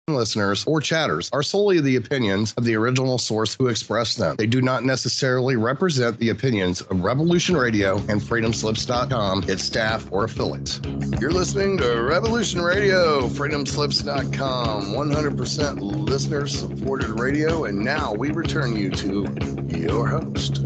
listeners or chatters are solely the opinions of the original source who expressed them. They do not necessarily represent the opinions of Revolution Radio and freedomslips.com, its staff, or affiliates. You're listening to Revolution Radio, freedomslips.com, 100% listener-supported radio, and now we return you to your host.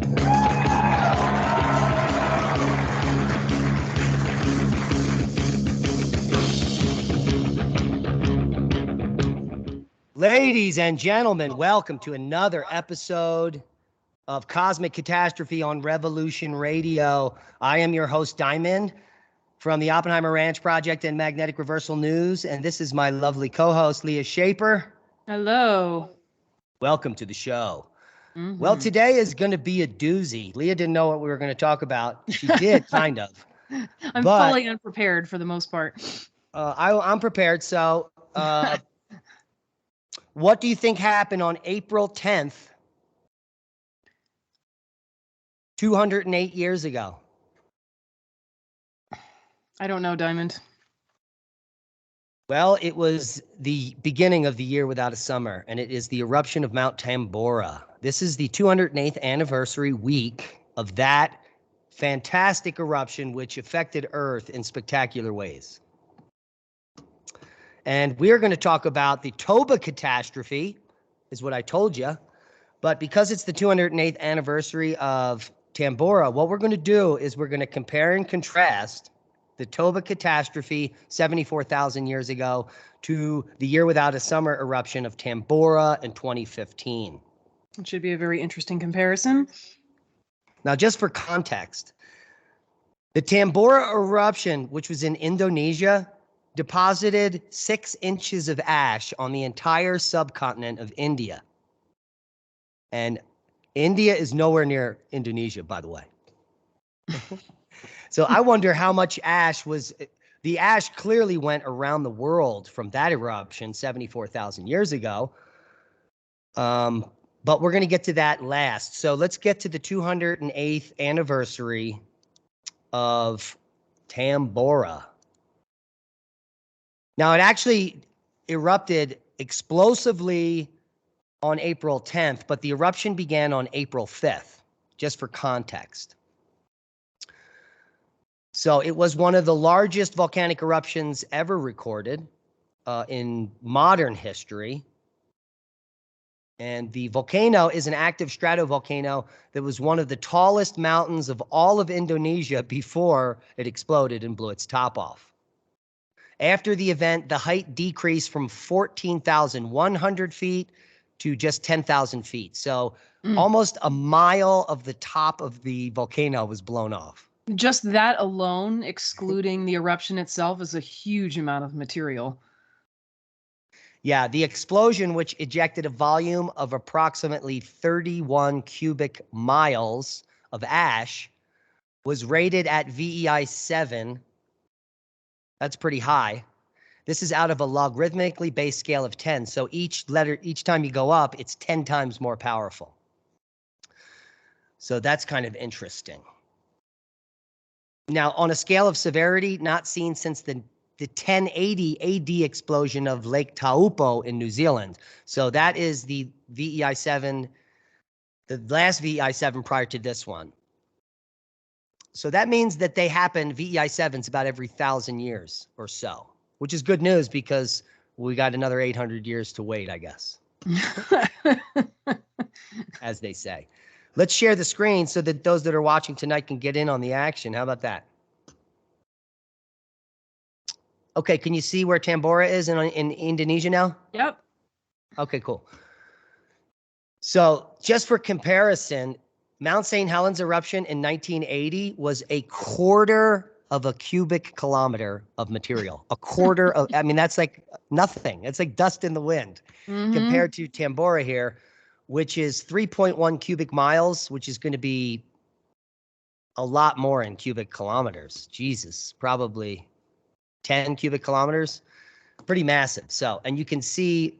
Ladies and gentlemen, welcome to another episode of Cosmic Catastrophe on Revolution Radio. I am your host, Diamond, from the Oppenheimer Ranch Project and Magnetic Reversal News, and this is my lovely co-host, Leah Shaper. Hello. Welcome to the show. Well, today is going to be a doozy. Leah didn't know what we were going to talk about. She did, kind of. I'm fully unprepared for the most part. I'm prepared, so... What do you think happened on April 10th, 208 years ago? I don't know, Diamond. Well, it was the beginning of the year without a summer, and it is the eruption of Mount Tambora. This is the 208th anniversary week of that fantastic eruption, which affected Earth in spectacular ways. And we're going to talk about the Toba catastrophe, is what I told you. But because it's the 208th anniversary of Tambora, what we're going to do is we're going to compare and contrast the Toba catastrophe 74,000 years ago to the year without a summer eruption of Tambora in 2015. It should be a very interesting comparison. Now, just for context, the Tambora eruption, which was in Indonesia, deposited 6 inches of ash on the entire subcontinent of India. And India is nowhere near Indonesia, by the way. So I wonder how much ash was... The ash clearly went around the world from that eruption 74,000 years ago. But we're going to get to that last. So let's get to the 208th anniversary of Tambora. Now, it actually erupted explosively on April 10th, but the eruption began on April 5th, just for context. So it was one of the largest volcanic eruptions ever recorded in modern history. And the volcano is an active stratovolcano that was one of the tallest mountains of all of Indonesia before it exploded and blew its top off. After the event, the height decreased from 14,100 feet to just 10,000 feet. So almost a mile of the top of the volcano was blown off. Just that alone, excluding the eruption itself, is a huge amount of material. Yeah, the explosion, which ejected a volume of approximately 31 cubic miles of ash, was rated at VEI 7. That's pretty high. This is out of a logarithmically based scale of 10. So each time you go up, it's 10 times more powerful. So that's kind of interesting. Now, on a scale of severity not seen since the 1080 AD explosion of Lake Taupo in New Zealand. So that is the VEI 7, the last VEI 7 prior to this one. So that means that they happen, VEI 7s, about every 1,000 years or so, which is good news because we got another 800 years to wait, I guess, as they say. Let's share the screen so that those that are watching tonight can get in on the action. How about that? Okay, can you see where Tambora is in Indonesia now? Yep. Okay, cool. So just for comparison, Mount St. Helens eruption in 1980 was a quarter of a cubic kilometer of material. A quarter of, I mean, that's like nothing. It's like dust in the wind compared to Tambora here, which is 3.1 cubic miles, which is going to be a lot more in cubic kilometers. Jesus, probably 10 cubic kilometers. Pretty massive. So, and you can see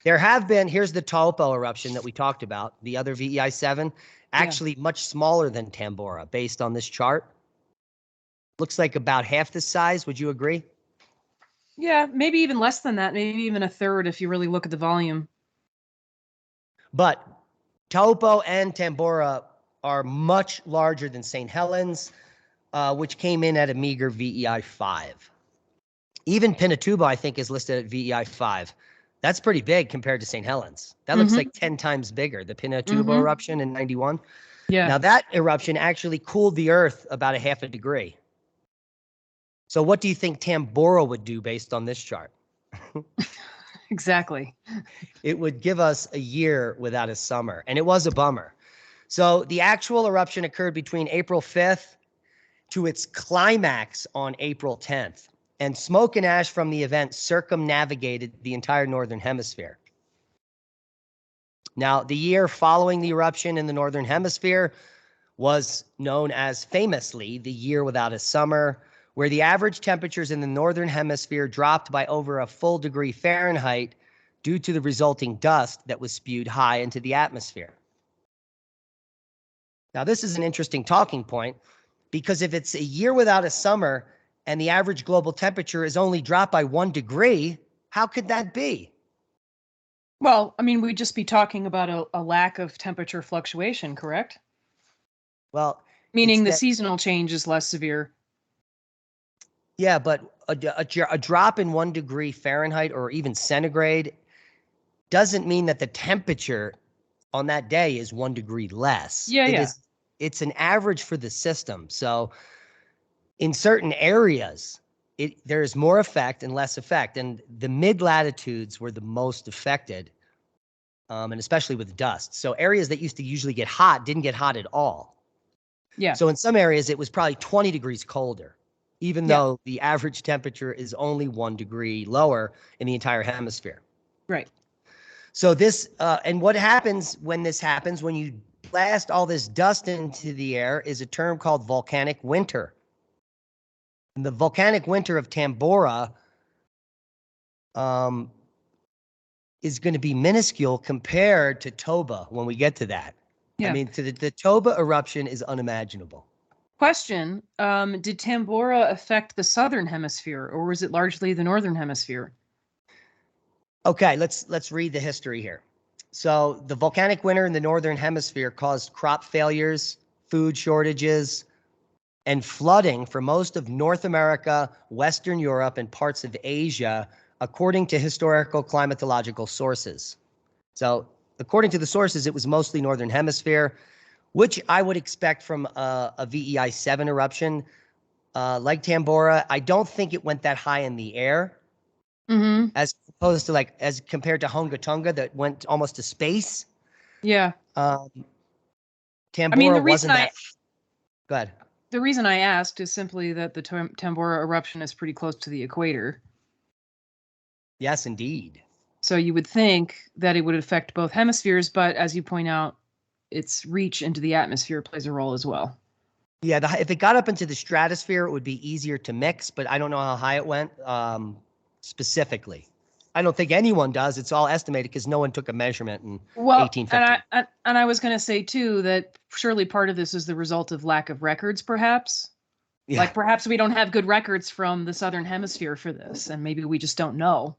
there have been, here's the Taupo eruption that we talked about, the other VEI 7. Actually much smaller than Tambora based on this chart. Looks like about half the size. Would you agree? Yeah, maybe even less than that, maybe even a third if you really look at the volume. But Toba and Tambora are much larger than St. Helens, which came in at a meager VEI 5. Even Pinatubo, I think, is listed at VEI 5. That's pretty big compared to St. Helens. That looks like 10 times bigger, the Pinatubo eruption in 91. Yeah. Now, that eruption actually cooled the Earth about a half a degree. So what do you think Tambora would do based on this chart? Exactly. It would give us a year without a summer, and it was a bummer. So the actual eruption occurred between April 5th to its climax on April 10th, and smoke and ash from the event circumnavigated the entire northern hemisphere. Now, the year following the eruption in the northern hemisphere was known as famously the year without a summer, where the average temperatures in the northern hemisphere dropped by over a full degree Fahrenheit due to the resulting dust that was spewed high into the atmosphere. Now, this is an interesting talking point, because if it's a year without a summer and the average global temperature is only dropped by 1 degree, how could that be? Well, I mean, we'd just be talking about a lack of temperature fluctuation, correct? Well, Meaning the seasonal change is less severe. Yeah, but a drop in 1 degree Fahrenheit or even centigrade doesn't mean that the temperature on that day is 1 degree less. Yeah. It's an average for the system. So in certain areas, there's more effect and less effect. And the mid-latitudes were the most affected, and especially with dust. So areas that used to usually get hot didn't get hot at all. Yeah. So in some areas, it was probably 20 degrees colder, even though the average temperature is only 1 degree lower in the entire hemisphere. Right. So this, and what happens when this happens, when you blast all this dust into the air, is a term called volcanic winter. And the volcanic winter of Tambora is going to be minuscule compared to Toba when we get to that. Yeah. I mean, the Toba eruption is unimaginable. Question, did Tambora affect the southern hemisphere, or was it largely the northern hemisphere? Okay, let's read the history here. So the volcanic winter in the northern hemisphere caused crop failures, food shortages, and flooding for most of North America, Western Europe, and parts of Asia, according to historical climatological sources. So according to the sources, it was mostly northern hemisphere, which I would expect from a VEI 7 eruption. Like Tambora, I don't think it went that high in the air. As opposed to as compared to Hunga Tonga that went almost to space. Yeah. Tambora wasn't that. Go ahead. The reason I asked is simply that the Tambora eruption is pretty close to the equator. Yes, indeed. So you would think that it would affect both hemispheres, but as you point out, its reach into the atmosphere plays a role as well. Yeah, if it got up into the stratosphere, it would be easier to mix, but I don't know how high it went. Specifically, I don't think anyone does. It's all estimated because no one took a measurement in 1850. And I was going to say too that surely part of this is the result of lack of records, perhaps. Yeah. Like perhaps we don't have good records from the southern hemisphere for this, and maybe we just don't know.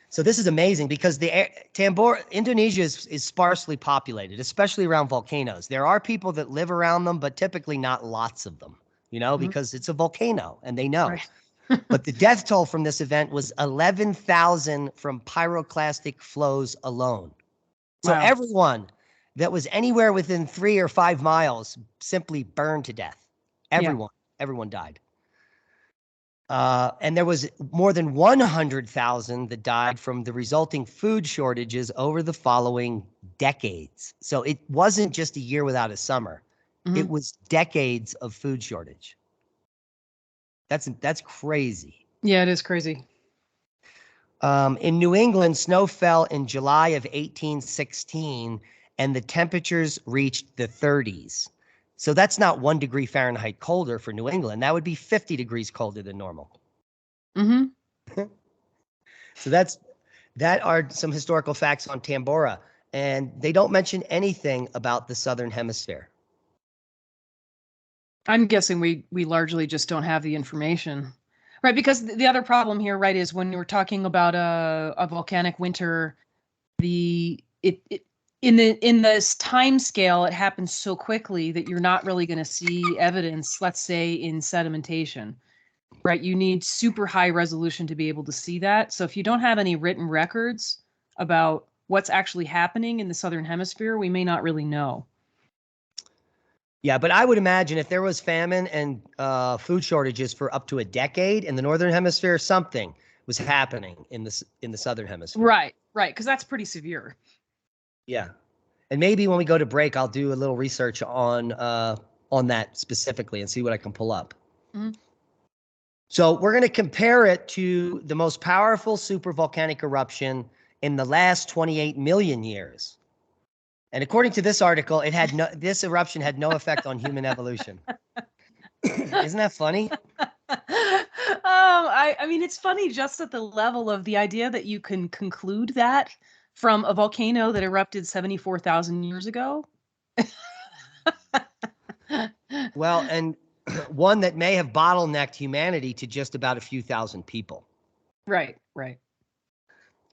So this is amazing because Indonesia is sparsely populated, especially around volcanoes. There are people that live around them, but typically not lots of them, because it's a volcano and they know. Right. But the death toll from this event was 11,000 from pyroclastic flows alone. So wow. Everyone that was anywhere within 3 or 5 miles simply burned to death. Everyone died. And there was more than 100,000 that died from the resulting food shortages over the following decades. So it wasn't just a year without a summer. It was decades of food shortage. That's crazy. Yeah, it is crazy. In New England, snow fell in July of 1816, and the temperatures reached the 30s. So that's not 1 degree Fahrenheit colder for New England. That would be 50 degrees colder than normal. So that are some historical facts on Tambora, and they don't mention anything about the southern hemisphere. I'm guessing we largely just don't have the information. Right, because the other problem here, right, is when we're talking about a volcanic winter, in this time scale, it happens so quickly that you're not really going to see evidence, let's say, in sedimentation, right? You need super high resolution to be able to see that. So if you don't have any written records about what's actually happening in the southern hemisphere, we may not really know. Yeah, but I would imagine if there was famine and food shortages for up to a decade in the northern hemisphere, something was happening in the southern hemisphere. Right, because that's pretty severe. Yeah, and maybe when we go to break, I'll do a little research on that specifically and see what I can pull up. Mm-hmm. So we're going to compare it to the most powerful supervolcanic eruption in the last 28 million years. And according to this article, this eruption had no effect on human evolution. Isn't that funny? I mean, it's funny just at the level of the idea that you can conclude that from a volcano that erupted 74,000 years ago. Well, and one that may have bottlenecked humanity to just about a few thousand people. Right.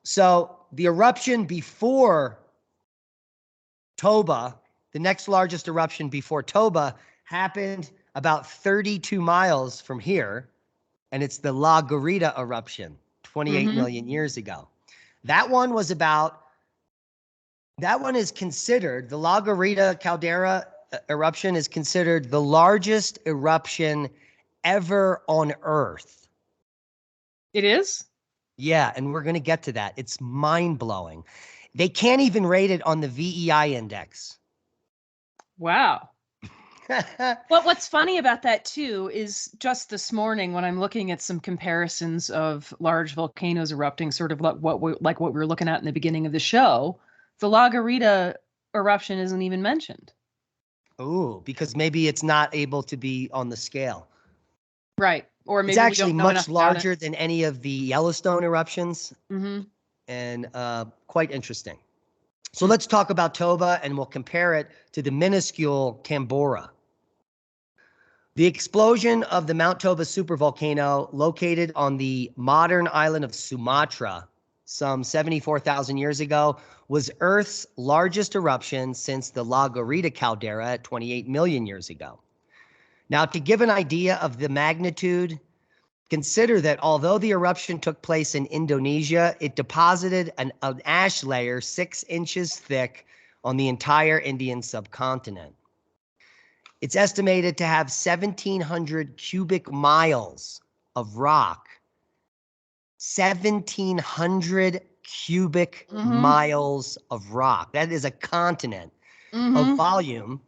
So the eruption before Toba, the next largest eruption before Toba, happened about 32 miles from here, and it's the La Garita eruption 28 million years ago. That one is considered, the La Garita caldera eruption is considered the largest eruption ever on Earth. It is? Yeah, and we're going to get to that. It's mind-blowing. They can't even rate it on the VEI index. Wow. What's funny about that too is just this morning when I'm looking at some comparisons of large volcanoes erupting, sort of like what we were looking at in the beginning of the show, the La Garita eruption isn't even mentioned. Ooh, because maybe it's not able to be on the scale. Right. Or maybe it's actually we don't know much larger than any of the Yellowstone eruptions. And quite interesting. So let's talk about Toba, and we'll compare it to the minuscule Tambora. The explosion of the Mount Toba supervolcano, located on the modern island of Sumatra some 74,000 years ago, was Earth's largest eruption since the La Garita caldera 28 million years ago. Now, to give an idea of the magnitude, consider that although the eruption took place in Indonesia, it deposited an ash layer 6 inches thick on the entire Indian subcontinent. It's estimated to have 1,700 cubic miles of rock. 1,700 cubic miles of rock. That is a continent of volume.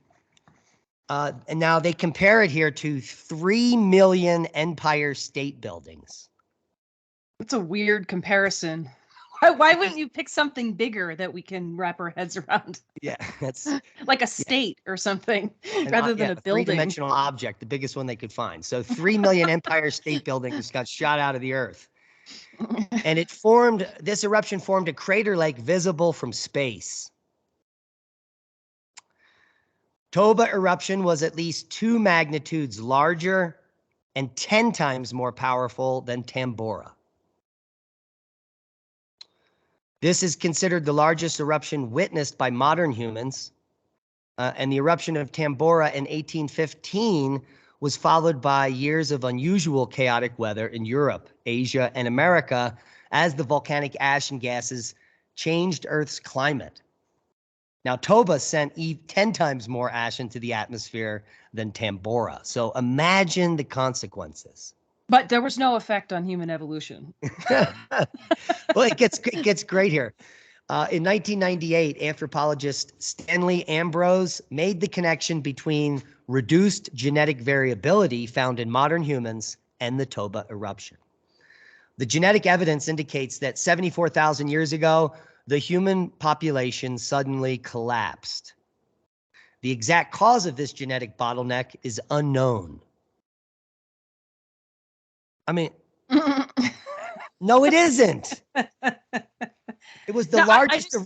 And now they compare it here to 3 million Empire State Buildings. That's a weird comparison. Why wouldn't you pick something bigger that we can wrap our heads around? Yeah, that's like a state or something rather than a building. Three-dimensional object, the biggest one they could find. So 3 million Empire State Buildings got shot out of the earth. And this eruption formed a crater lake visible from space. Toba eruption was at least 2 magnitudes larger and 10 times more powerful than Tambora. This is considered the largest eruption witnessed by modern humans, and the eruption of Tambora in 1815 was followed by years of unusual chaotic weather in Europe, Asia, and America as the volcanic ash and gases changed Earth's climate. Now, Toba sent 10 times more ash into the atmosphere than Tambora. So imagine the consequences. But there was no effect on human evolution. Well, it gets great here. In 1998, anthropologist Stanley Ambrose made the connection between reduced genetic variability found in modern humans and the Toba eruption. The genetic evidence indicates that 74,000 years ago, the human population suddenly collapsed. The exact cause of this genetic bottleneck is unknown. I mean, no, it isn't. It was the largest.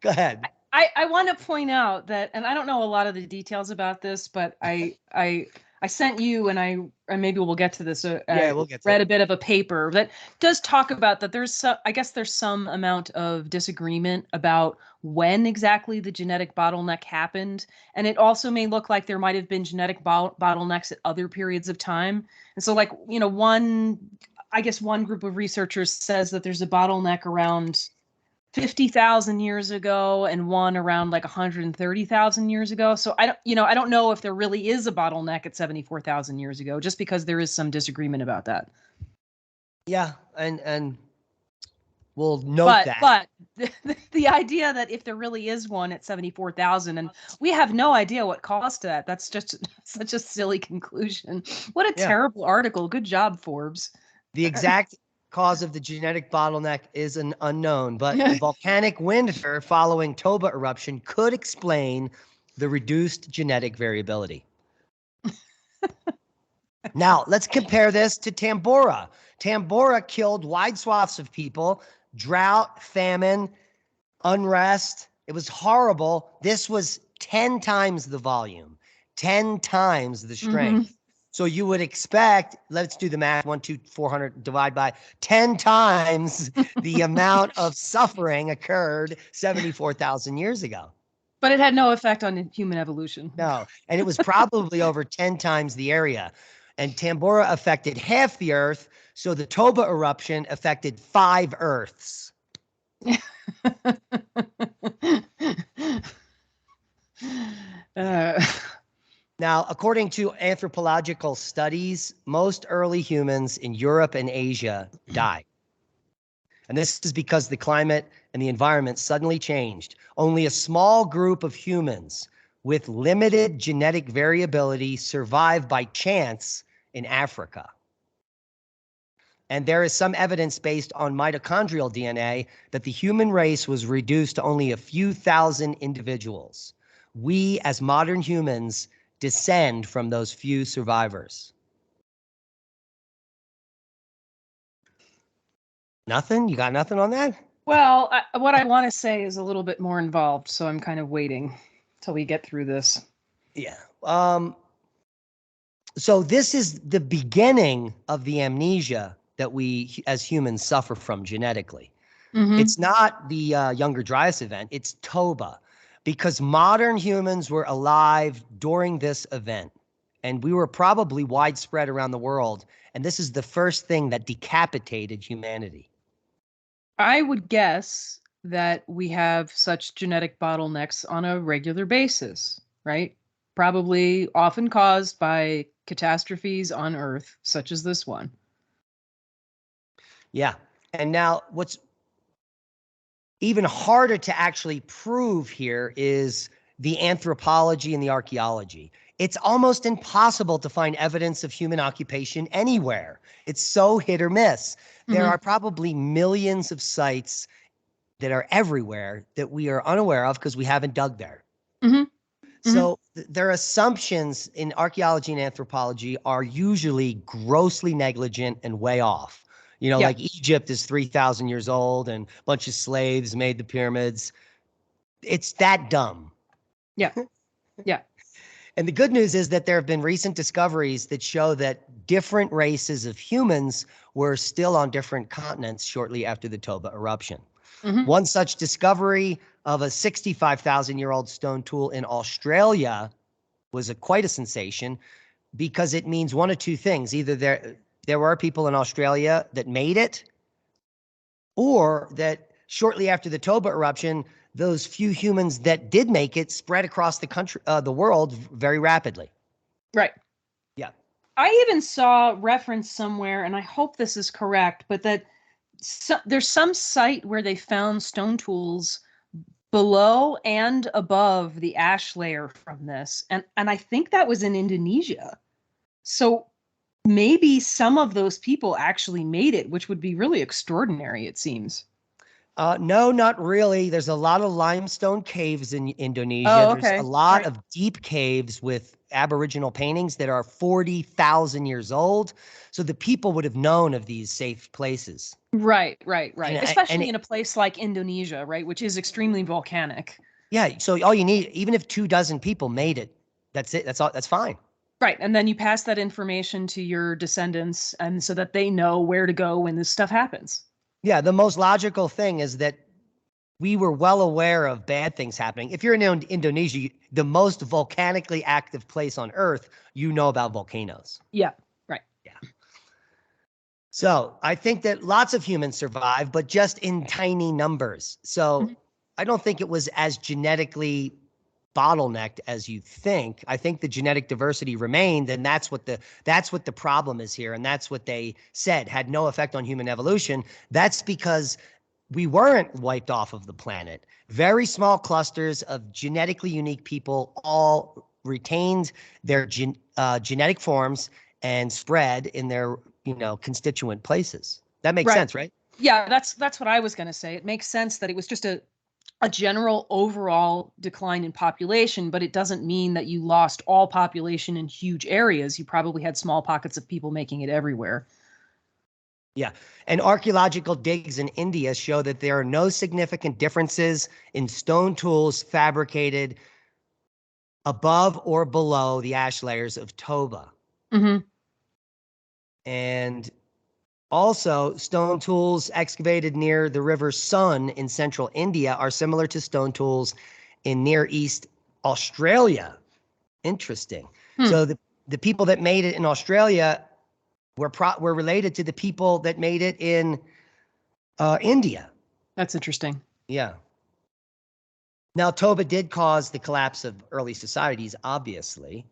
Go ahead. I want to point out that, and I don't know a lot of the details about this, but I I sent you, and maybe we'll get to this. Yeah, we'll get to read it. a bit of a paper that does talk about that. I guess there's some amount of disagreement about when exactly the genetic bottleneck happened, and it also may look like there might have been genetic bottlenecks at other periods of time. And so, like, one group of researchers says that there's a bottleneck around 50,000 years ago and one around like 130,000 years ago. So I don't know if there really is a bottleneck at 74,000 years ago, just because there is some disagreement about that. Yeah, and we'll note that. But the idea that if there really is one at 74,000 and we have no idea what caused that, that's just such a silly conclusion. What a terrible article. Good job, Forbes. The exact cause of the genetic bottleneck is an unknown, but the volcanic winter following Toba eruption could explain the reduced genetic variability. Now, let's compare this to Tambora. Tambora killed wide swaths of people, drought, famine, unrest. It was horrible. This was 10 times the volume, 10 times the strength. Mm-hmm. So you would expect, let's do the math, 400 divide by 10 times the amount of suffering occurred 74,000 years ago. But it had no effect on human evolution. No, and it was probably over 10 times the area. And Tambora affected half the Earth, so the Toba eruption affected 5 Earths. Now, according to anthropological studies, most early humans in Europe and Asia died. And this is because the climate and the environment suddenly changed. Only a small group of humans with limited genetic variability survived by chance in Africa. And there is some evidence based on mitochondrial DNA that the human race was reduced to only a few thousand individuals. We, as modern humans, descend from those few survivors. Nothing? You got nothing on that? Well, what I want to say is a little bit more involved, so I'm kind of waiting till we get through this. Yeah. So this is the beginning of the amnesia that we as humans suffer from genetically. Mm-hmm. It's not the Younger Dryas event, it's Toba. Because modern humans were alive during this event, and we were probably widespread around the world, and this is the first thing that decapitated humanity. I would guess that we have such genetic bottlenecks on a regular basis, right? Probably often caused by catastrophes on Earth, such as this one. Yeah, and now what's even harder to actually prove here is the anthropology and the archaeology. It's almost impossible to find evidence of human occupation anywhere. It's so hit or miss. There are probably millions of sites that are everywhere that we are unaware of because we haven't dug there. So their assumptions in archaeology and anthropology are usually grossly negligent and way off. Like Egypt is 3,000 years old and a bunch of slaves made the pyramids. It's that dumb. Yeah. Yeah. And the good news is that there have been recent discoveries that show that different races of humans were still on different continents shortly after the Toba eruption. One such discovery of a 65,000-year-old stone tool in Australia was quite a sensation because it means one of two things. Either there were people in Australia that made it, or that shortly after the Toba eruption, those few humans that did make it spread across the country, the world very rapidly. Right. Yeah. I even saw reference somewhere, and I hope this is correct, but that there's some site where they found stone tools below and above the ash layer from this. And I think that was in Indonesia. So maybe some of those people actually made it, which would be really extraordinary, it seems. No, not really. There's a lot of limestone caves in Indonesia. Oh, okay. There's a lot of deep caves with Aboriginal paintings that are 40,000 years old. So the people would have known of these safe places. Right. Especially in a place like Indonesia, right, which is extremely volcanic. Yeah. So all you need, even if 24 people made it, that's it. That's all. That's fine. Right. And then you pass that information to your descendants, and so that they know where to go when this stuff happens. Yeah, the most logical thing is that we were well aware of bad things happening. If you're in Indonesia, the most volcanically active place on Earth, you know about volcanoes. Yeah. Right. Yeah. So I think that lots of humans survive, but just in tiny numbers. So I don't think it was as genetically bottlenecked as you think. I think the genetic diversity remained, and that's what the problem is here. And that's what they said had no effect on human evolution. That's because we weren't wiped off of the planet. Very small clusters of genetically unique people all retained their genetic forms and spread in their, constituent places. That makes sense, right? Yeah, that's what I was going to say. It makes sense that it was just a general overall decline in population, but it doesn't mean that you lost all population in huge areas. You probably had small pockets of people making it everywhere. Yeah. And archaeological digs in India show that there are no significant differences in stone tools fabricated above or below the ash layers of Toba. Mm-hmm. And also, stone tools excavated near the River Sun in central India are similar to stone tools in Near East Australia. Interesting. So the people that made it in Australia were related to the people that made it in India. That's interesting. Yeah. Now, Toba did cause the collapse of early societies, obviously,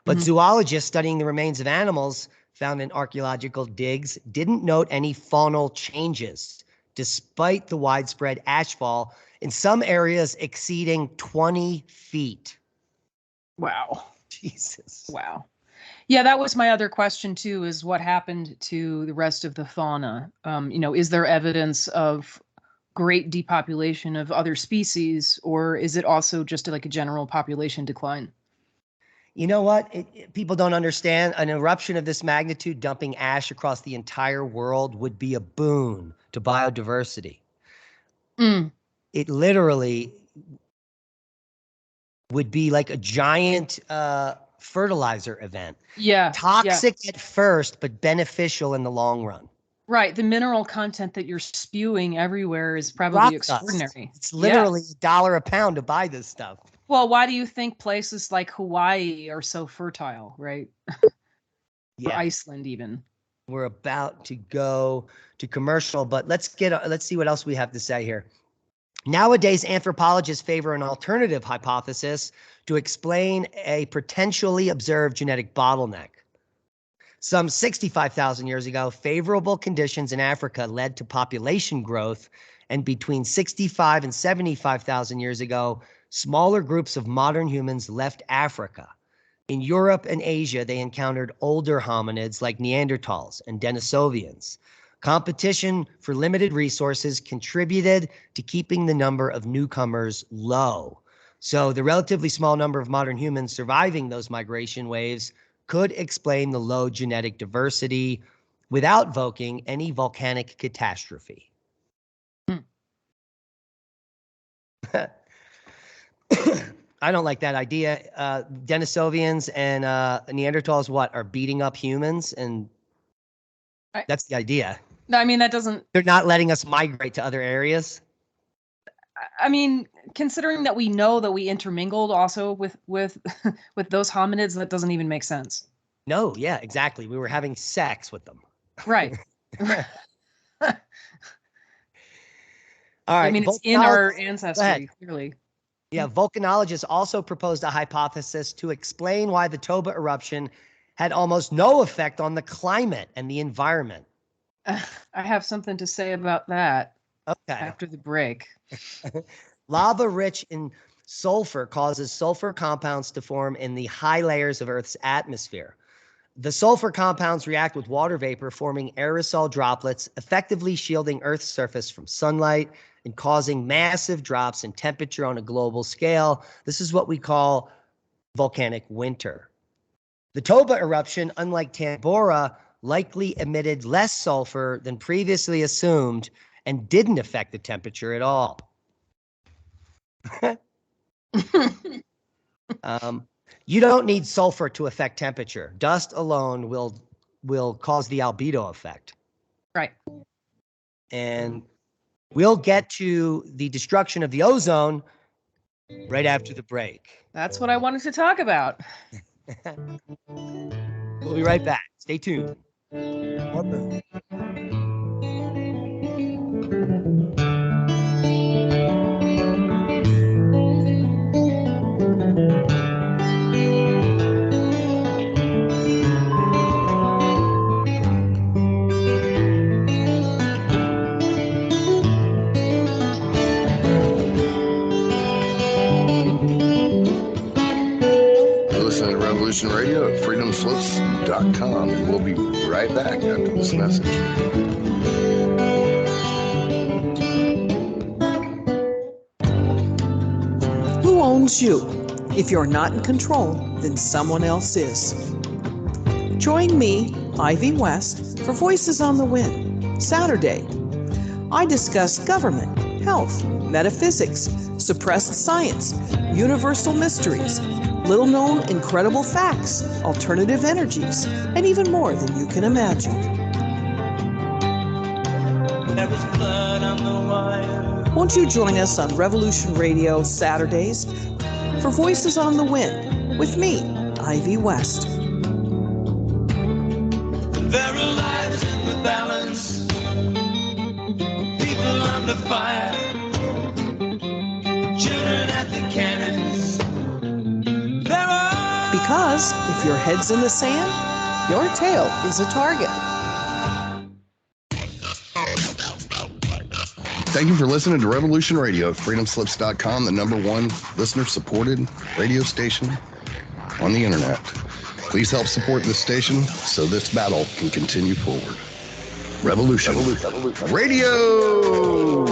but zoologists studying the remains of animals found in archaeological digs didn't note any faunal changes, despite the widespread ashfall in some areas exceeding 20 feet. Wow. Jesus. Wow. Yeah, that was my other question too, is what happened to the rest of the fauna? Is there evidence of great depopulation of other species, or is it also just like a general population decline? You know what? People don't understand. An eruption of this magnitude dumping ash across the entire world would be a boon to biodiversity. It literally would be like a giant fertilizer event. Yeah. Toxic at first, but beneficial in the long run. Right. The mineral content that you're spewing everywhere is probably extraordinary. It's literally $1 a pound to buy this stuff. Well, why do you think places like Hawaii are so fertile, right? Yeah. Or Iceland even. We're about to go to commercial, but let's see what else we have to say here. Nowadays, anthropologists favor an alternative hypothesis to explain a potentially observed genetic bottleneck. Some 65,000 years ago, favorable conditions in Africa led to population growth, and between 65 and 75,000 years ago, smaller groups of modern humans left Africa. In Europe and Asia, they encountered older hominids like Neanderthals and Denisovians. Competition for limited resources contributed to keeping the number of newcomers low. So the relatively small number of modern humans surviving those migration waves could explain the low genetic diversity without invoking any volcanic catastrophe. I don't like that idea. Denisovians and Neanderthals, are beating up humans, and that's the idea. I mean, that doesn't... They're not letting us migrate to other areas. I mean, considering that we know that we intermingled also with with those hominids, that doesn't even make sense. No, yeah, exactly. We were having sex with them. Right. All right. I mean, it's in our ancestry, clearly. Yeah, volcanologists also proposed a hypothesis to explain why the Toba eruption had almost no effect on the climate and the environment. I have something to say about that. Okay. After the break. Lava rich in sulfur causes sulfur compounds to form in the high layers of Earth's atmosphere. The sulfur compounds react with water vapor, forming aerosol droplets, effectively shielding Earth's surface from sunlight and causing massive drops in temperature on a global scale. This is what we call volcanic winter. The Toba eruption, unlike Tambora, likely emitted less sulfur than previously assumed and didn't affect the temperature at all. You don't need sulfur to affect temperature. Dust alone will cause the albedo effect. Right. And we'll get to the destruction of the ozone right after the break. That's what I wanted to talk about. We'll be right back. Stay tuned. Listening to Revolution Radio at freedomslips.com, and we'll be right back after this message. Who owns you? If you're not in control, then someone else is. Join me, Ivy West, for Voices on the Wind, Saturday. I discuss government, health, metaphysics, suppressed science, universal mysteries, little-known incredible facts, alternative energies, and even more than you can imagine. Won't you join us on Revolution Radio Saturdays for Voices on the Wind with me, Ivy West. There are lives in the balance, people under fire, children at the cannons. Because if your head's in the sand, your tail is a target. Thank you for listening to Revolution Radio at freedomslips.com, the #1 listener-supported radio station on the internet. Please help support this station so this battle can continue forward. Revolution Radio!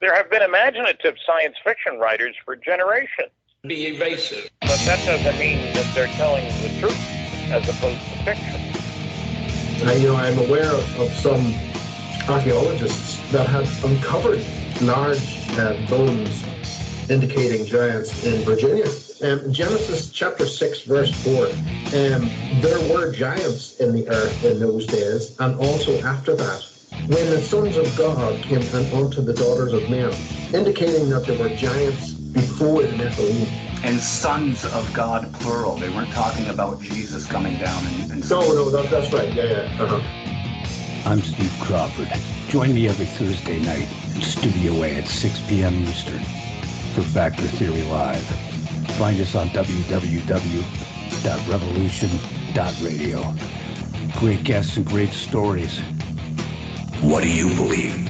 There have been imaginative science fiction writers for generations. Be evasive. But that doesn't mean that they're telling the truth as opposed to fiction. I'm aware of some archaeologists that have uncovered large bones indicating giants in Virginia. Genesis chapter 6, verse 4, there were giants in the earth in those days, and also after that, when the sons of God came unto the daughters of men, indicating that there were giants before the Nephilim. And sons of God, plural. They weren't talking about Jesus coming down and No, that's right. Yeah. Uh-huh. I'm Steve Crawford. Join me every Thursday night in Studio A at 6 p.m. Eastern for Factor Theory Live. Find us on www.revolution.radio. Great guests and great stories. What do you believe?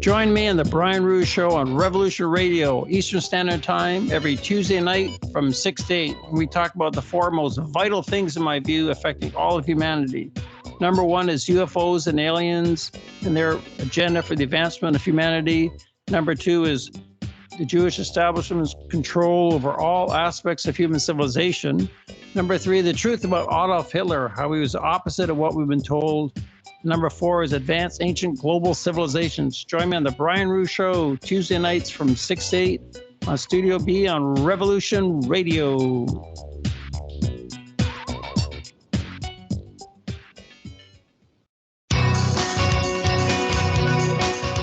Join me on the Brian Ruhe Show on Revolution Radio, Eastern Standard Time, every Tuesday night from 6 to 8. We talk about the four most vital things, in my view, affecting all of humanity. Number one is UFOs and aliens and their agenda for the advancement of humanity. Number two is the Jewish establishment's control over all aspects of human civilization. Number three, the truth about Adolf Hitler, how he was the opposite of what we've been told. Number four is advanced ancient global civilizations. Join me on the Brian Ruhe Show, Tuesday nights from 6 to 8 on Studio B on Revolution Radio.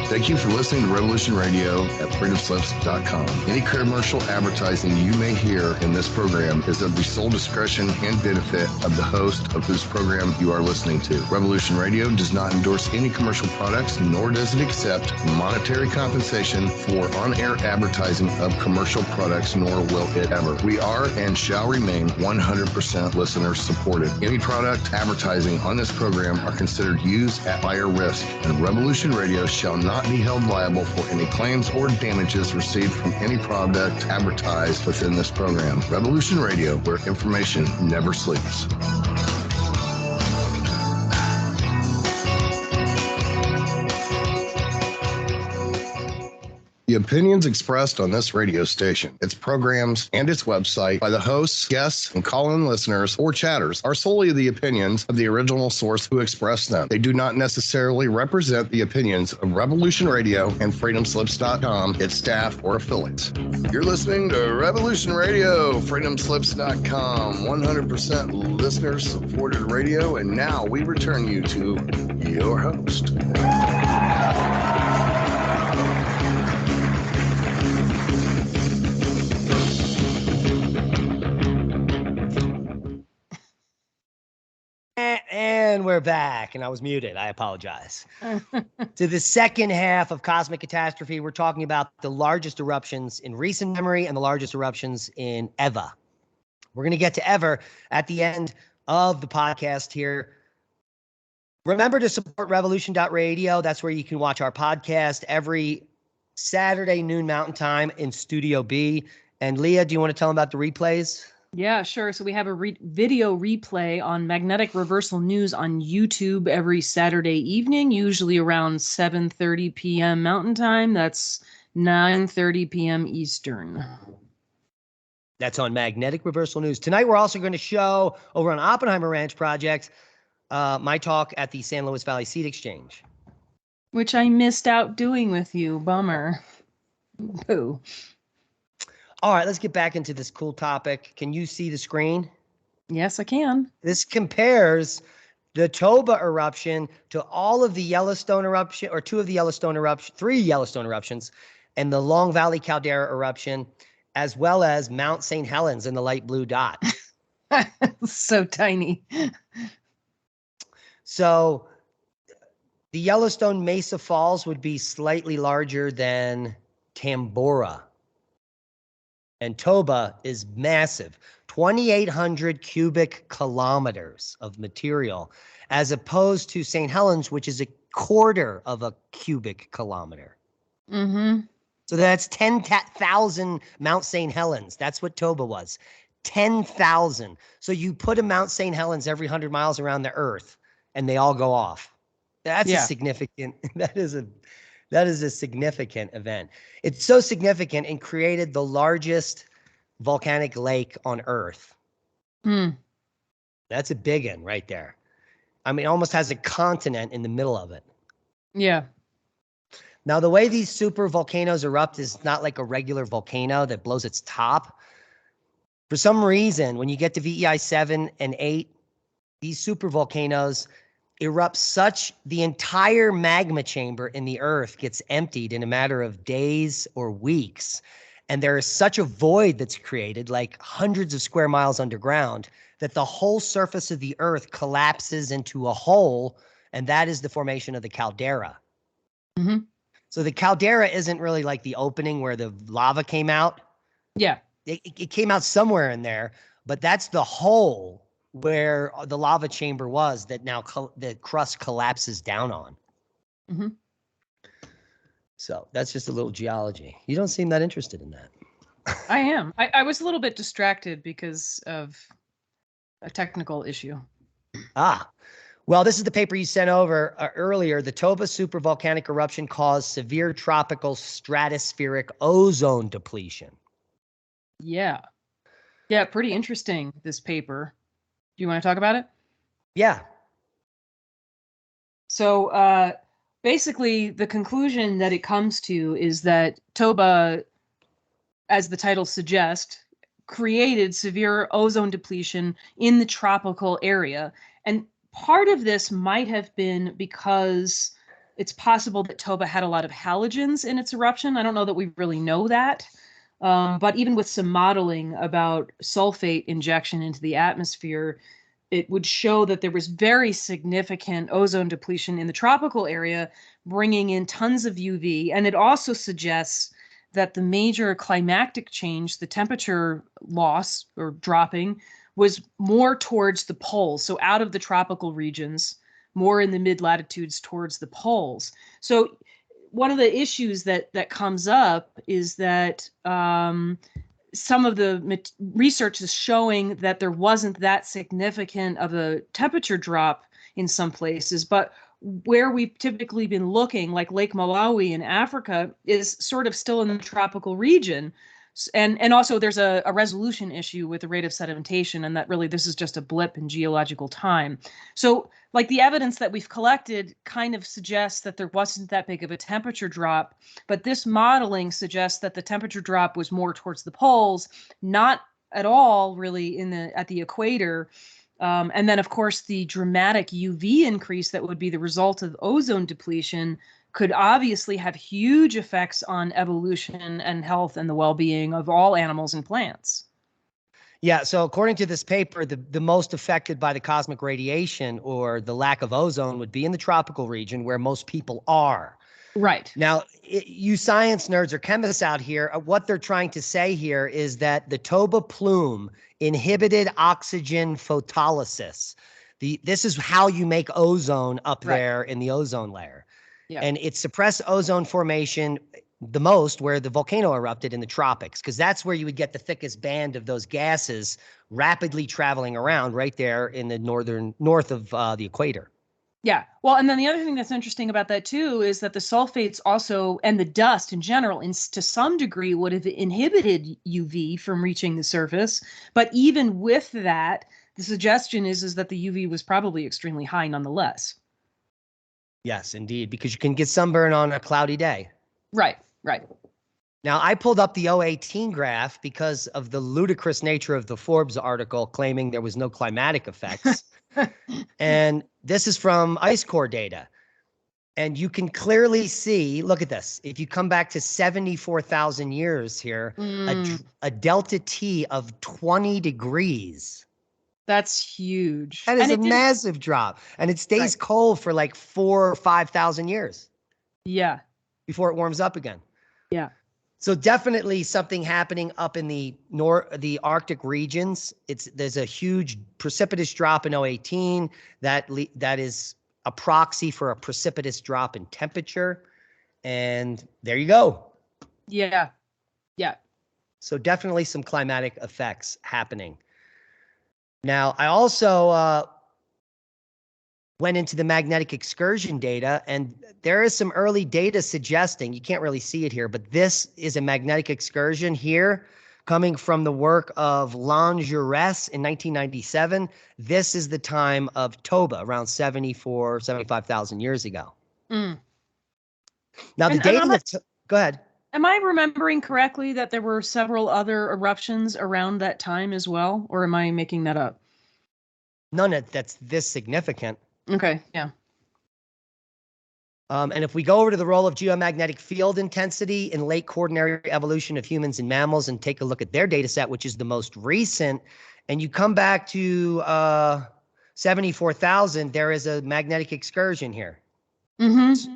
Thank you for listening to Revolution Radio at freedomslips.com. Any commercial advertising you may hear in this program is of the sole discretion and benefit of the host of whose program you are listening to. Revolution Radio does not endorse any commercial products, nor does it accept monetary compensation for on-air advertising of commercial products, nor will it ever. We are and shall remain 100% listener supported. Any product advertising on this program are considered used at higher risk, and Revolution Radio shall not be held liable for any claims or damages received from any product advertised within this program. Revolution Radio, where information never sleeps. opinions expressed on this radio station, its programs, and its website by the hosts, guests, and call-in listeners or chatters are solely the opinions of the original source who expressed them. They do not necessarily represent the opinions of Revolution Radio and freedomslips.com, its staff, or affiliates. You're listening to Revolution Radio, freedomslips.com, 100% listener-supported radio, and now we return you to your host. And we're back, and I was muted. I apologize. To the second half of Cosmic Catastrophe, we're talking about the largest eruptions in recent memory and the largest eruptions in ever. We're going to get to ever at the end of the podcast here. Remember to support revolution.radio. That's where you can watch our podcast every Saturday noon Mountain Time in Studio B. And Leah, do you want to tell them about the replays? Yeah, sure. So we have a video replay on Magnetic Reversal News on YouTube every Saturday evening, usually around 7:30 p.m. Mountain Time. That's 9:30 p.m. Eastern. That's on Magnetic Reversal News. Tonight, we're also going to show over on Oppenheimer Ranch Project my talk at the San Luis Valley Seed Exchange. Which I missed out doing with you. Bummer. Boo. All right, let's get back into this cool topic. Can you see the screen? Yes, I can. This compares the Toba eruption to all of the Yellowstone eruption, or two of the Yellowstone eruption, 3 Yellowstone eruptions, and the Long Valley Caldera eruption, as well as Mount St. Helens in the light blue dot. So tiny. So the Yellowstone Mesa Falls would be slightly larger than Tambora. And Toba is massive, 2,800 cubic kilometers of material, as opposed to St. Helens, which is a quarter of a cubic kilometer. Mm-hmm. So that's 10,000 Mount St. Helens. That's what Toba was, 10,000. So you put a Mount St. Helens every 100 miles around the Earth, and they all go off. That's a significant. That is a significant event. It's so significant and created the largest volcanic lake on Earth. That's a big one right there. I mean, it almost has a continent in the middle of it. Yeah. Now, the way these super volcanoes erupt is not like a regular volcano that blows its top. For some reason, when you get to VEI 7 and 8, these super volcanoes erupts the entire magma chamber in the Earth gets emptied in a matter of days or weeks. And there is such a void that's created, like hundreds of square miles underground, that the whole surface of the Earth collapses into a hole, and that is the formation of the caldera. Mm-hmm. So the caldera isn't really like the opening where the lava came out. Yeah. It came out somewhere in there, but that's the hole where the lava chamber was that now the crust collapses down on. Mm-hmm. So that's just a little geology. You don't seem that interested in that. I am. I was a little bit distracted because of a technical issue. Well, this is the paper you sent over earlier. The Toba supervolcanic eruption caused severe tropical stratospheric ozone depletion. Yeah. Yeah, pretty interesting, this paper. Do you want to talk about it? Yeah. So basically, the conclusion that it comes to is that Toba, as the title suggests, created severe ozone depletion in the tropical area. And part of this might have been because it's possible that Toba had a lot of halogens in its eruption. I don't know that we really know that. But even with some modeling about sulfate injection into the atmosphere, it would show that there was very significant ozone depletion in the tropical area, bringing in tons of UV. And it also suggests that the major climactic change, the temperature loss or dropping, was more towards the poles. So out of the tropical regions, more in the mid-latitudes towards the poles. So one of the issues that comes up is that some of the research is showing that there wasn't that significant of a temperature drop in some places, but where we've typically been looking, like Lake Malawi in Africa, is sort of still in the tropical region. And also there's a resolution issue with the rate of sedimentation, and that really this is just a blip in geological time. So like the evidence that we've collected kind of suggests that there wasn't that big of a temperature drop, but this modeling suggests that the temperature drop was more towards the poles, not at all really at the equator. And then of course the dramatic UV increase that would be the result of ozone depletion could obviously have huge effects on evolution and health and the well-being of all animals and plants. Yeah, so according to this paper, the most affected by the cosmic radiation or the lack of ozone would be in the tropical region where most people are. Right. Now, you science nerds or chemists out here, what they're trying to say here is that the Toba plume inhibited oxygen photolysis. This is how you make ozone up there in the ozone layer. Yeah. And it suppressed ozone formation the most where the volcano erupted in the tropics, because that's where you would get the thickest band of those gases rapidly traveling around right there in the north of the equator. Yeah. Well, and then the other thing that's interesting about that too is that the sulfates also, and the dust in general, to some degree would have inhibited UV from reaching the surface. But even with that, the suggestion is that the UV was probably extremely high nonetheless. Yes, indeed, because you can get sunburn on a cloudy day. Right, right. Now, I pulled up the 018 graph because of the ludicrous nature of the Forbes article claiming there was no climatic effects. And this is from ice core data. And you can clearly see, look at this. If you come back to 74,000 years here, a delta T of 20 degrees. That's huge. That is a massive drop. And it stays cold for like 4,000 or 5,000 years. Yeah. Before it warms up again. Yeah. So definitely something happening up in the Arctic regions. There's a huge precipitous drop in 018 that is a proxy for a precipitous drop in temperature. And there you go. Yeah. Yeah. So definitely some climatic effects happening. Now, I also went into the magnetic excursion data, and there is some early data suggesting, you can't really see it here, but this is a magnetic excursion here coming from the work of Langevin in 1997. This is the time of Toba, around 75,000 years ago. Now, the data go ahead. Am I remembering correctly that there were several other eruptions around that time as well, or am I making that up? None that's this significant. Okay, yeah. And if we go over to the role of geomagnetic field intensity in late quaternary evolution of humans and mammals and take a look at their data set, which is the most recent, and you come back to 74,000, there is a magnetic excursion here.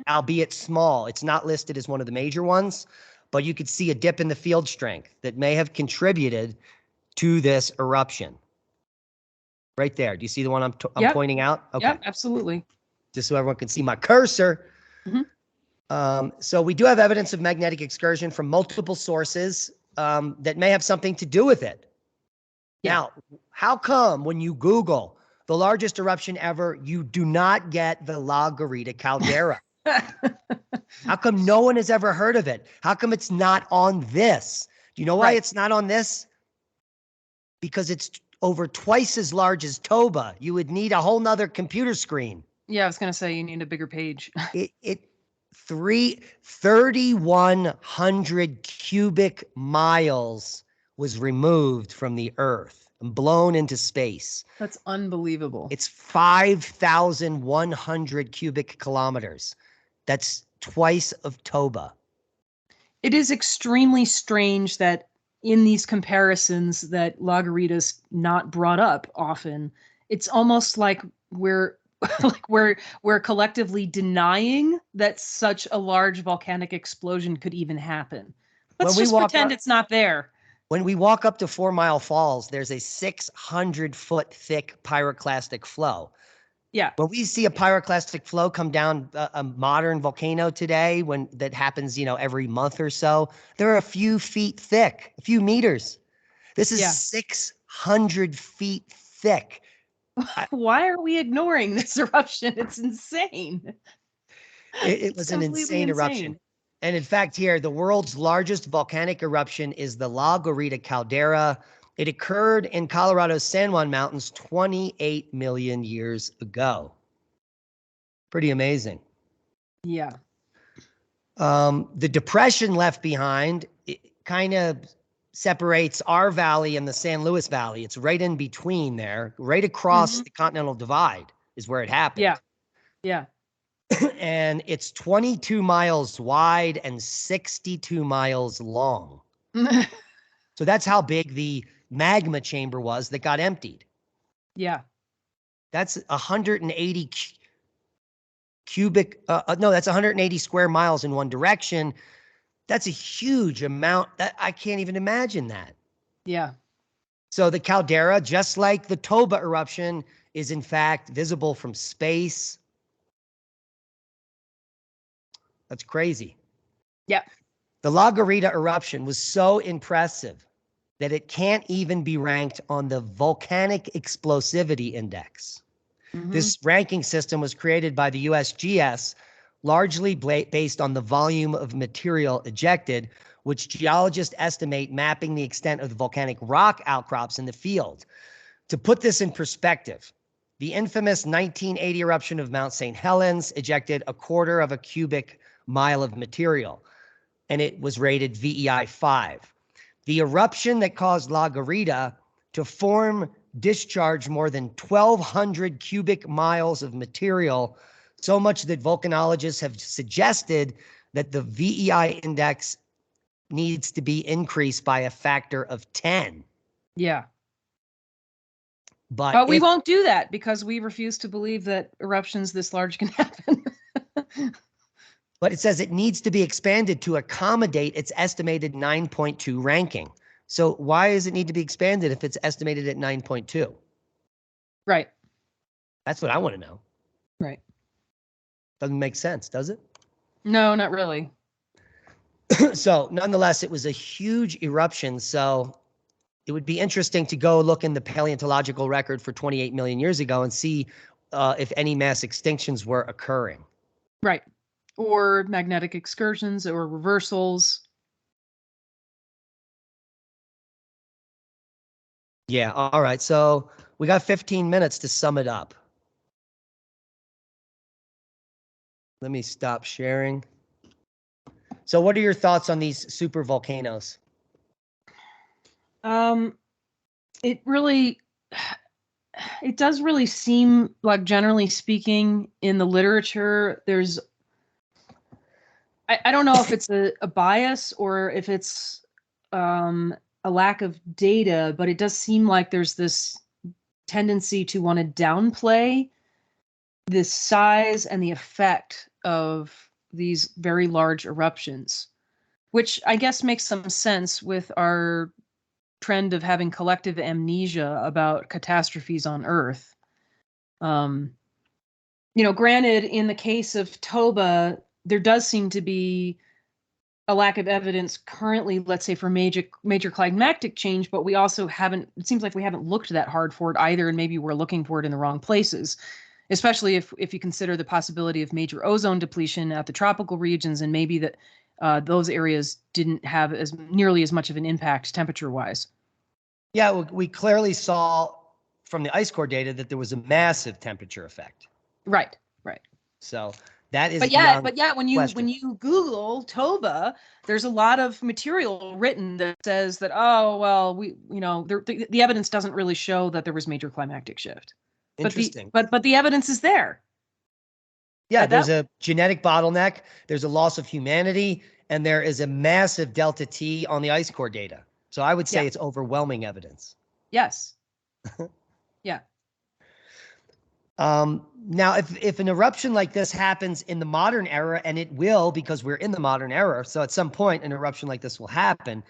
Albeit small. It's not listed as one of the major ones, but you could see a dip in the field strength that may have contributed to this eruption. Right there. Do you see the one I'm pointing out? Okay. Yeah, absolutely. Just so everyone can see my cursor. So we do have evidence of magnetic excursion from multiple sources that may have something to do with it. Yeah. Now, how come when you Google the largest eruption ever, you do not get the La Garita caldera? How come no one has ever heard of it? How come it's not on this? Do you know why it's not on this? Because it's over twice as large as Toba. You would need a whole nother computer screen. Yeah, I was going to say you need a bigger page. 3,100 cubic miles was removed from the Earth and blown into space. That's unbelievable. It's 5,100 cubic kilometers. That's twice of Toba. It is extremely strange that in these comparisons that La Garita's not brought up often. It's almost like we're collectively denying that such a large volcanic explosion could even happen. Let's just pretend it's not there. When we walk up to 4 Mile Falls, there's a 600-foot thick pyroclastic flow. Yeah. When we see a pyroclastic flow come down a modern volcano today, that happens, every month or so, they're a few feet thick, a few meters. This is 600 feet thick. Why are we ignoring this eruption? It's insane. It was an Completely insane eruption. And in fact, here, the world's largest volcanic eruption is the La Garita caldera. It occurred in Colorado's San Juan Mountains 28 million years ago. Pretty amazing. Yeah. The depression left behind, it kind of separates our valley and the San Luis Valley. It's right in between there, right across the Continental Divide is where it happened. Yeah. Yeah. And it's 22 miles wide and 62 miles long. So that's how big the magma chamber was that got emptied. Yeah. That's 180 cubic, no, that's 180 square miles in one direction. That's a huge amount. That I can't even imagine that. Yeah. So the caldera, just like the Toba eruption, is in fact visible from space. That's crazy. Yeah. The La Garita eruption was so impressive that it can't even be ranked on the Volcanic Explosivity Index. This ranking system was created by the USGS, largely based on the volume of material ejected, which geologists estimate mapping the extent of the volcanic rock outcrops in the field. To put this in perspective, the infamous 1980 eruption of Mount St. Helens ejected 1/4 of a cubic mile of material, and it was rated VEI 5. The eruption that caused La Garita to form discharge more than 1,200 cubic miles of material, so much that volcanologists have suggested that the VEI index needs to be increased by a factor of 10. Yeah. But we won't do that because we refuse to believe that eruptions this large can happen. But it says it needs to be expanded to accommodate its estimated 9.2 ranking. So why does it need to be expanded if it's estimated at 9.2? Right. That's what I want to know. Right. Doesn't make sense, does it? No, not really. So nonetheless, it was a huge eruption. So it would be interesting to go look in the paleontological record for 28 million years ago and see if any mass extinctions were occurring. Right. Or magnetic excursions or reversals. Yeah. All right. So we got 15 minutes to sum it up. Let me stop sharing. So what are your thoughts on these super volcanoes? It does really seem like, generally speaking, in the literature, there's, I don't know if it's a bias or if it's a lack of data, but it does seem like there's this tendency to want to downplay the size and the effect of these very large eruptions, which I guess makes some sense with our trend of having collective amnesia about catastrophes on Earth. Granted, in the case of Toba, there does seem to be a lack of evidence currently, let's say, for major climactic change, but we also haven't, it seems like we haven't looked that hard for it either, and maybe we're looking for it in the wrong places, especially if you consider the possibility of major ozone depletion at the tropical regions, and maybe that those areas didn't have nearly as much of an impact temperature-wise. Yeah, we clearly saw from the ice core data that there was a massive temperature effect. Right. So that is. But yeah, when you Google Toba, there's a lot of material written that says that, oh well, the evidence doesn't really show that there was major climactic shift. Interesting. But the evidence is there. Yeah, there's a genetic bottleneck, there's a loss of humanity, and there is a massive delta T on the ice core data. So I would say it's overwhelming evidence. Yes. Yeah. Now, if an eruption like this happens in the modern era, and it will, because we're in the modern era, so at some point an eruption like this will happen,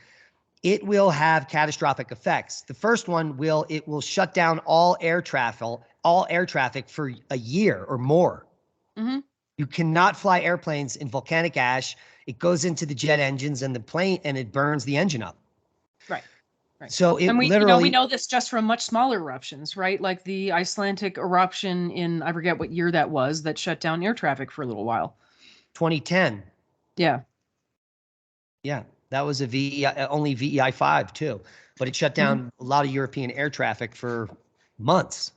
it will have catastrophic effects. The first one it will shut down all air traffic for a year or more. Mm-hmm. You cannot fly airplanes in volcanic ash. It goes into the jet engines and the plane, and it burns the engine up. So it And we literally, we know this just from much smaller eruptions, right? Like the Icelandic eruption in, I forget what year that was, that shut down air traffic for a little while. 2010. Yeah. Yeah, that was a VEI, only VEI 5 too, but it shut down a lot of European air traffic for months.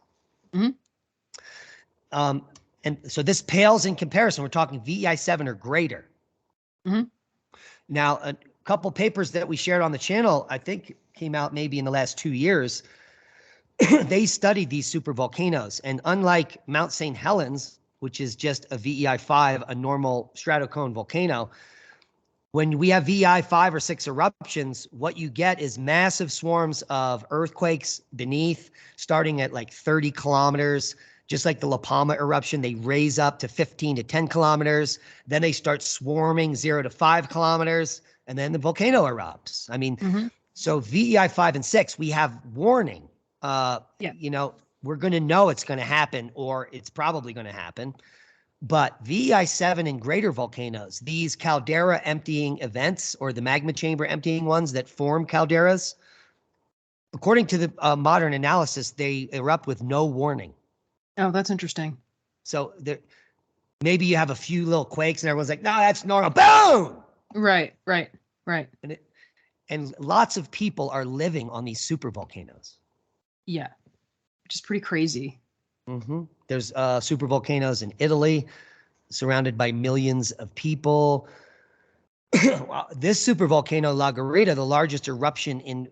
And so this pales in comparison. We're talking VEI 7 or greater. Now, a couple papers that we shared on the channel, I think came out maybe in the last 2 years. They studied these supervolcanoes, and unlike Mount St. Helens, which is just a VEI 5, a normal stratocone volcano, when we have VEI 5 or 6 eruptions, what you get is massive swarms of earthquakes beneath, starting at like 30 kilometers. Just like the La Palma eruption, they raise up to 15 to 10 kilometers. Then they start swarming 0 to 5 kilometers, and then the volcano erupts. I mean, so VEI 5 and 6, we have warning. You know, we're going to know it's going to happen, or it's probably going to happen. But VEI 7 and greater volcanoes, these caldera emptying events, or the magma chamber emptying ones that form calderas, according to the modern analysis, they erupt with no warning. Oh, that's interesting. So there, maybe you have a few little quakes and everyone's like, no, that's normal. Boom! Right. And lots of people are living on these supervolcanoes. Yeah, which is pretty crazy. There's supervolcanoes in Italy, surrounded by millions of people. This supervolcano, La Garita, the largest eruption in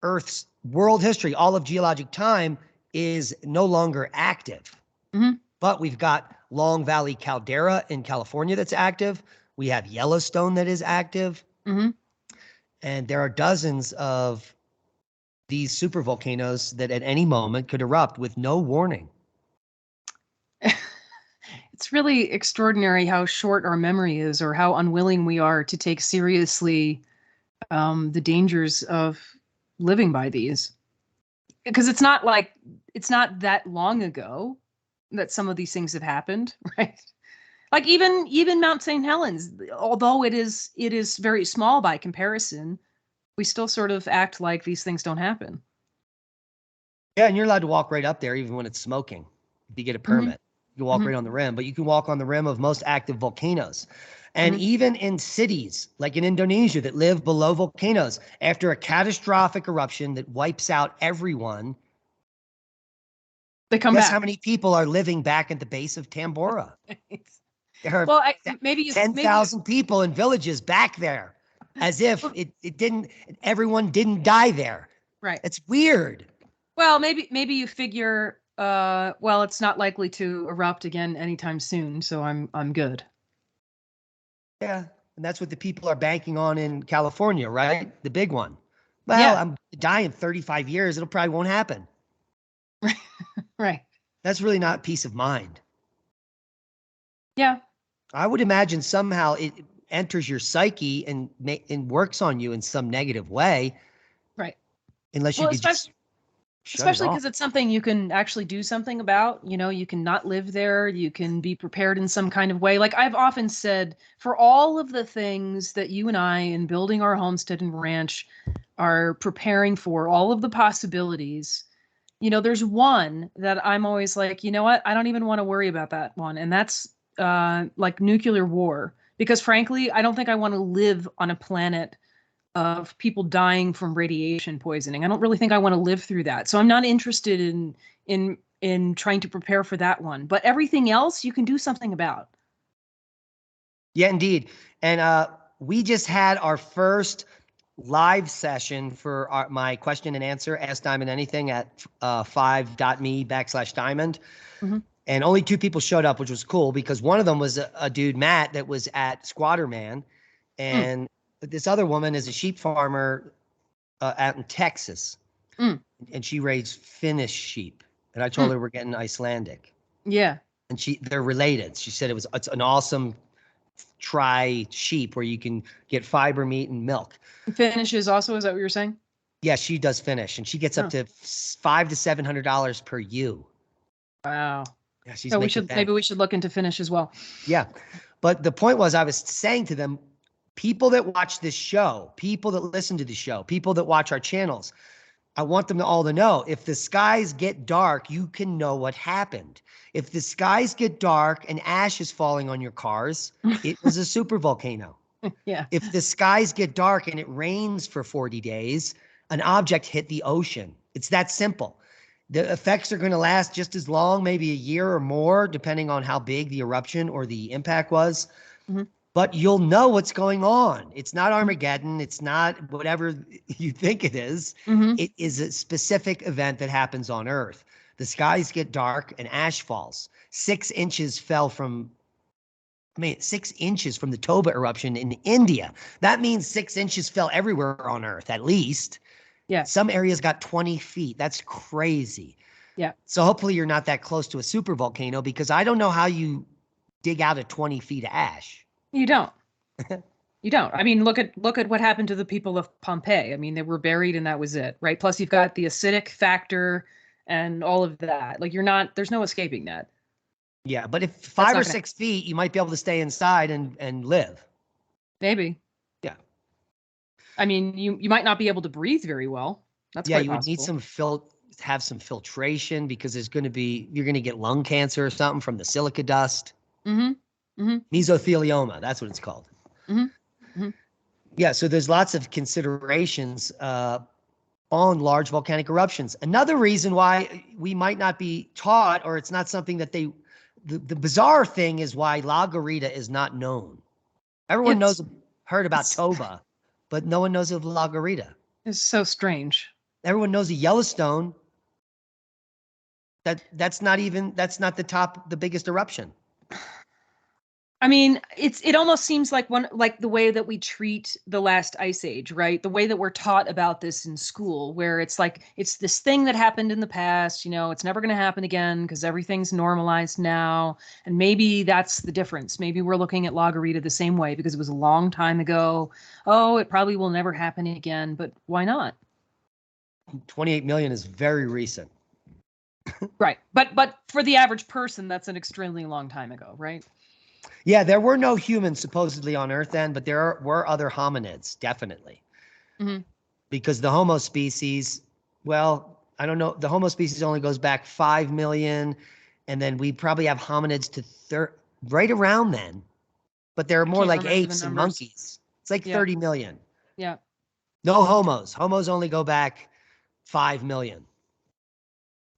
Earth's world history, all of geologic time, is no longer active. But we've got Long Valley Caldera in California that's active. We have Yellowstone that is active. And there are dozens of these supervolcanoes that at any moment could erupt with no warning. It's really extraordinary how short our memory is, or how unwilling we are to take seriously the dangers of living by these. Because it's not that long ago that some of these things have happened, right? Like even Mount St. Helens, although it is very small by comparison, we still sort of act like these things don't happen. Yeah, and you're allowed to walk right up there even when it's smoking. If you get a permit, you can walk right on the rim, but you can walk on the rim of most active volcanoes. And even in cities like in Indonesia that live below volcanoes, after a catastrophic eruption that wipes out everyone, they come guess back. how many people are living back at the base of Tambora? There are maybe 10,000 people in villages back there, as if everyone didn't die there. Right. It's weird. Well, maybe you figure, well, it's not likely to erupt again anytime soon, so I'm good. Yeah, and that's what the people are banking on in California, right? The big one. Well, I'm dying in 35 years. It'll probably won't happen. Right. That's really not peace of mind. Yeah. I would imagine somehow it enters your psyche and works on you in some negative way. Right. Unless you could just especially because it's something you can actually do something about. You know, you can not live there. You can be prepared in some kind of way. Like I've often said, for all of the things that you and I in building our homestead and ranch are preparing for, all of the possibilities, you know, there's one that I'm always like, you know what? I don't even want to worry about that one. And that's like nuclear war. Because frankly, I don't think I want to live on a planet of people dying from radiation poisoning. I don't really think I want to live through that. So I'm not interested in trying to prepare for that one. But everything else you can do something about. Yeah, indeed. And we just had our first live session for my question and answer, Ask Diamond Anything, at 5.me/diamond. And only 2 people showed up, which was cool because one of them was a dude, Matt, that was at Squatter Man. And this other woman is a sheep farmer out in Texas. And she raised Finnish sheep. And I told her we're getting Icelandic. Yeah. And they're related. She said it's an awesome sheep where you can get fiber, meat, and milk. Finnish is also, is that what you're saying? Yeah, she does Finnish, and she gets up to $500 to $700 per ewe. Wow. Yeah, she's so maybe we should look into Finnish as well. Yeah, but the point was, I was saying to them, people that watch this show, people that listen to the show, people that watch our channels, I want them all to know, if the skies get dark, you can know what happened. If the skies get dark and ash is falling on your cars, it was a supervolcano. Yeah. If the skies get dark and it rains for 40 days, an object hit the ocean. It's that simple. The effects are going to last just as long, maybe a year or more, depending on how big the eruption or the impact was. Mm-hmm. But you'll know what's going on. It's not Armageddon. It's not whatever you think it is. Mm-hmm. It is a specific event that happens on Earth. The skies get dark and ash falls. 6 inches fell from, 6 inches from the Toba eruption in India. That means 6 inches fell everywhere on Earth, at least. Yeah. Some areas got 20 feet. That's crazy. Yeah. So hopefully you're not that close to a supervolcano, because I don't know how you dig out of 20 feet of ash. You don't. You don't. I mean, look at what happened to the people of Pompeii. I mean, they were buried and that was it, right? Plus you've got the acidic factor and all of that. Like there's no escaping that. Yeah, but if 5 or 6 feet, you might be able to stay inside and live. Maybe. Yeah. I mean, you might not be able to breathe very well. That's yeah. quite You would possible. need have some filtration, because you're going to get lung cancer or something from the silica dust. Mm-hmm. Mm-hmm. Mesothelioma, that's what it's called. Mm-hmm. Mm-hmm. Yeah, so there's lots of considerations on large volcanic eruptions. Another reason why we might not be taught, or it's not something that the bizarre thing is why La Garita is not known. Everyone heard about Toba, but no one knows of La Garita. It's so strange. Everyone knows of Yellowstone. That's not the biggest eruption. I mean, it almost seems like the way that we treat the last ice age, right? The way that we're taught about this in school, where it's like, it's this thing that happened in the past, it's never going to happen again because everything's normalized now. And maybe that's the difference. Maybe we're looking at La Garita the same way because it was a long time ago. Oh, it probably will never happen again, but why not? 28 million is very recent. Right. But for the average person, that's an extremely long time ago, right? Yeah, there were no humans supposedly on Earth then, but there were other hominids, definitely. Mm-hmm. Because the Homo species, well, I don't know, the Homo species only goes back 5 million, and then we probably have hominids to right around then. But there are more like apes and monkeys. It's like 30 million. Yeah. No homos. Homos only go back 5 million.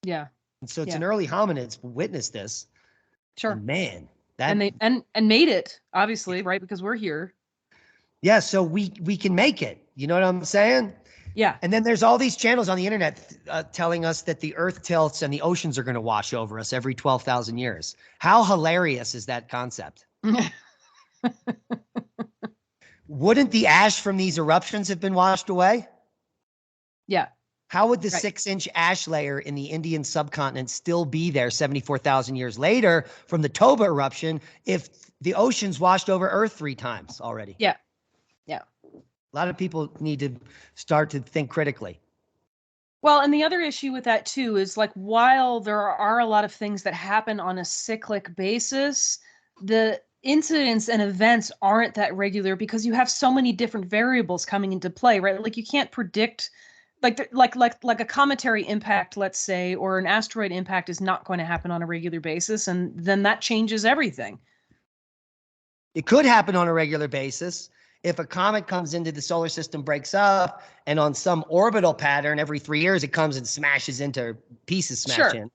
Yeah. And so it's an early hominids witnessed this. Sure. And man. And they made it, obviously, right? Because we're here. Yeah, so we can make it. You know what I'm saying? Yeah. And then there's all these channels on the internet telling us that the earth tilts and the oceans are going to wash over us every 12,000 years. How hilarious is that concept? Wouldn't the ash from these eruptions have been washed away? Yeah. How would the 6-inch ash layer in the Indian subcontinent still be there 74,000 years later from the Toba eruption if the oceans washed over Earth 3 times already? Yeah. Yeah. A lot of people need to start to think critically. Well, and the other issue with that too is, like, while there are a lot of things that happen on a cyclic basis, the incidents and events aren't that regular because you have so many different variables coming into play, right? Like, you can't predict, like a cometary impact, let's say, or an asteroid impact is not going to happen on a regular basis, and then that changes everything. It could happen on a regular basis if a comet comes into the solar system, breaks up, and on some orbital pattern every 3 years it comes and smashes into pieces, in,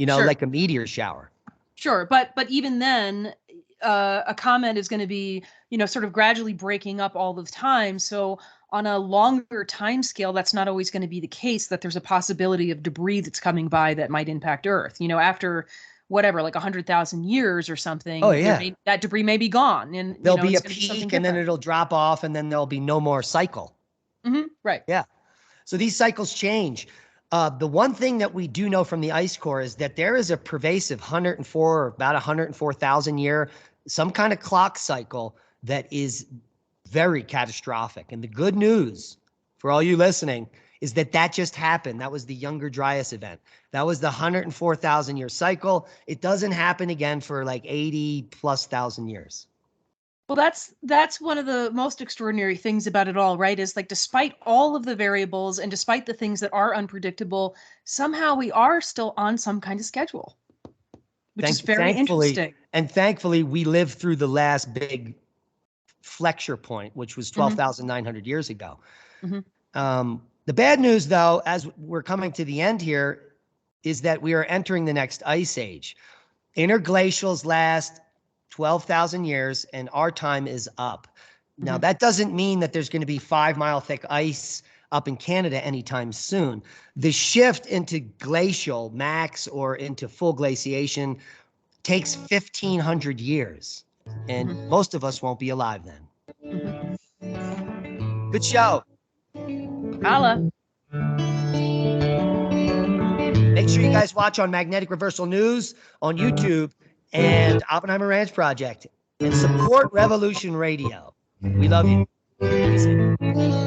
like a meteor shower. Sure, but even then, a comet is going to be, sort of gradually breaking up all the time. So on a longer time scale, that's not always going to be the case, that there's a possibility of debris that's coming by that might impact Earth. After whatever, like 100,000 years or something, that debris may be gone. And there'll be a peak and then it'll drop off and then there'll be no more cycle. Mm-hmm. Right. Yeah. So these cycles change. The one thing that we do know from the ice core is that there is a pervasive about 104,000 year, some kind of clock cycle that is very catastrophic. And the good news for all you listening is that just happened. That was the Younger Dryas event. That was the 104,000 year cycle. It doesn't happen again for like 80 plus thousand years. Well, that's one of the most extraordinary things about it all, right? Is like despite all of the variables and despite the things that are unpredictable, somehow we are still on some kind of schedule, which is very interesting. And thankfully, we lived through the last big flexure point, which was 12,900 years ago. The bad news, though, as we're coming to the end here, is that we are entering the next ice age. Interglacials last 12,000 years, and our time is up. Now, that doesn't mean that there's going to be 5-mile thick ice up in Canada anytime soon. The shift into glacial max or into full glaciation takes 1,500 years, and most of us won't be alive then. Good show. Holla. Make sure you guys watch on Magnetic Reversal News on YouTube and Oppenheimer Ranch Project, and support Revolution Radio. We love you. Peace.